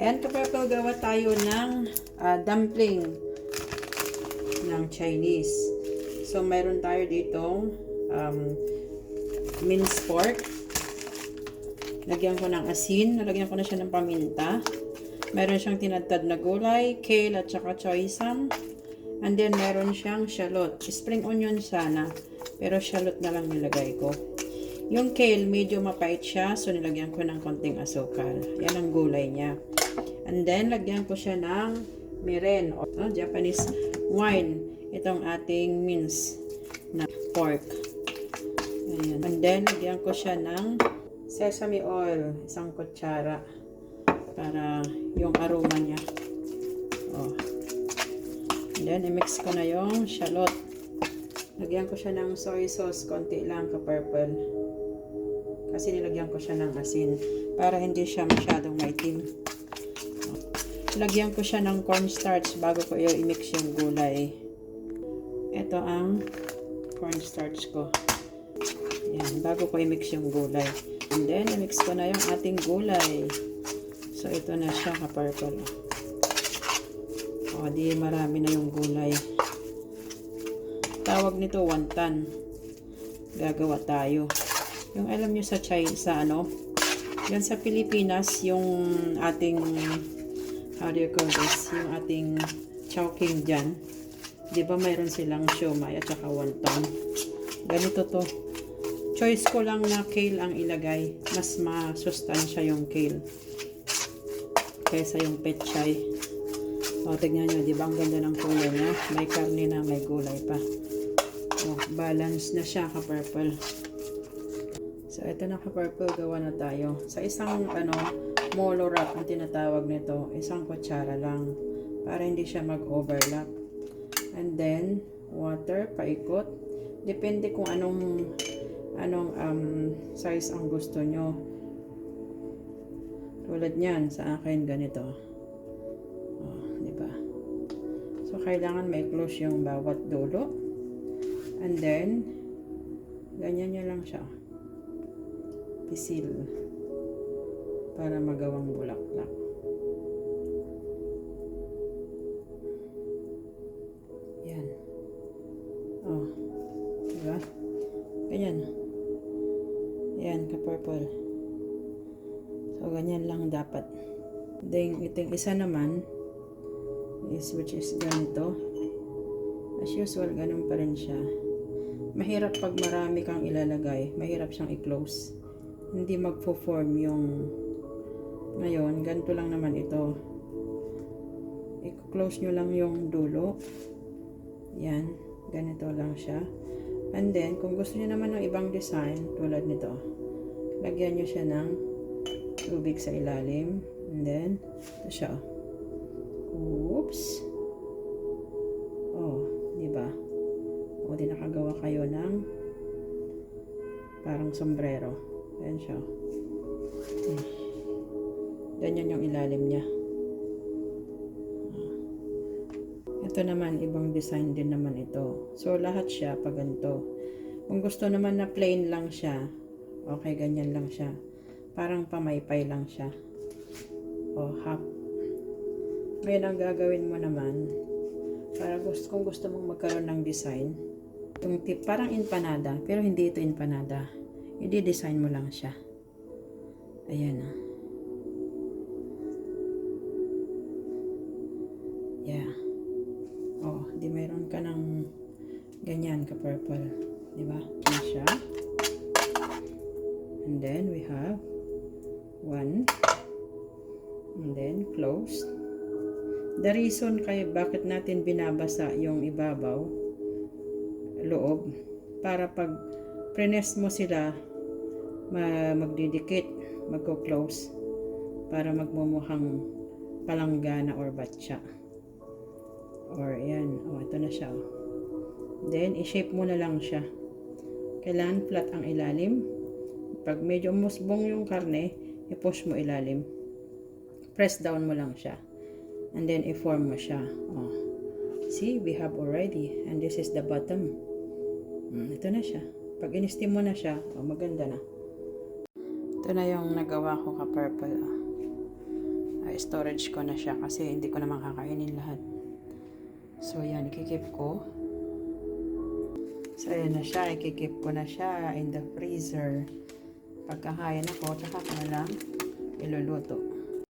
And kapapagawa tayo ng dumpling ng Chinese. So, mayroon tayo ditong minced pork. Lagyan ko ng asin. Nalagyan ko na siya ng paminta. Meron siyang tinadtad na gulay, kale at saka choy sam. And then, meron siyang shallot. Spring onion sana. Pero shallot na lang nilagay ko. Yung kale, medyo mapait siya. So, nilagyan ko ng konting asukal. Yan ang gulay niya. And then, lagyan ko siya ng mirin o Japanese wine. Itong ating mince na pork. Ayan. And then, lagyan ko siya ng sesame oil. Isang kutsara. Para yung aroma niya. Oh. And then, i-mix ko na yung shallot. Lagyan ko siya ng soy sauce. Konti lang ka-purple. Kasi nilagyan ko siya ng asin. Para hindi siya masyadong maitim. Lagyan ko siya ng cornstarch bago ko i-mix yung gulay. Ito ang cornstarch ko. Yan, bago ko i-mix yung gulay. And then, i-mix ko na yung ating gulay. So, ito na siya ka-purple. O, di marami na yung gulay. Tawag nito wonton. Gagawa tayo. Yung alam nyo sa yan sa Pilipinas, yung ating how do you call this? Yung ating chowking dyan. Di ba mayroon silang siomai at saka wonton? Ganito to. Choice ko lang na kale ang ilagay. Mas masustansya yung kale. Kaysa yung pechay. O, tignan nyo. Di ba ang ganda ng kulay niya? May karne na, may gulay pa. O, balance na siya ka-purple. So, ito na ka-purple. Gawa na tayo. Sa isang, molo wrap ang tinatawag nito, isang kutsara lang para hindi siya mag-overlap. And then, water, paikot. Depende kung anong size ang gusto nyo. Tulad niyan, sa akin ganito. Oh, di ba? So, kailangan may close yung bawat dulo. And then, ganyan nyo lang siya. Pisil. Para magawang bulaklak. Yan. Oh. Diba? Ganyan. Yan, ka-purple. So, ganyan lang dapat. Then, itong isa naman which is ganito. As usual, ganun pa rin siya. Mahirap pag marami kang ilalagay. Mahirap siyang i-close. Hindi magpo-form yung ngayon, ganito lang naman ito. I-close nyo lang yung dulo. Yan. Ganito lang siya. And then, kung gusto nyo naman ng ibang design, tulad nito, lagyan nyo siya ng tubig sa ilalim. And then, ito siya. Oops. Oh, diba? O, di nakagawa kayo ng parang sombrero. Ayan siya. Ganyan yung ilalim niya. Ito naman, ibang design din naman ito. So, lahat siya pag ganito. Kung gusto naman na plain lang siya, okay, ganyan lang siya. Parang pamaypay lang siya. O, half. Ngayon, ang gagawin mo naman, para kung gusto mong magkaroon ng design, yung tip, parang empanada, pero hindi ito empanada. I-design mo lang siya. Ayan. Yeah. Oh, di meron ka ng ganyan ka-purple. Diba? Yan siya. And then, we have one. And then, closed. The reason bakit natin binabasa yung ibabaw, loob, para pag press mo sila, magdidikit, magko-close, para magmumukhang palanggana or batsa. Or yan, ito na siya. Then, i-shape mo na lang siya. Kailangan flat ang ilalim. Pag medyo musbong yung karne, i-push mo ilalim. Press down mo lang siya. And then, i-form mo siya. See, we have already. And this is the bottom. Ito na siya. Pag in-steam mo na siya, maganda na. Ito na yung nagawa ko ka-purple. storage ko na siya kasi hindi ko naman kakainin lahat. So, yan, ikikip ko. So, ayan na siya. Ikikip ko na siya in the freezer. Pagkakain ako, tsaka ko na lang iluluto.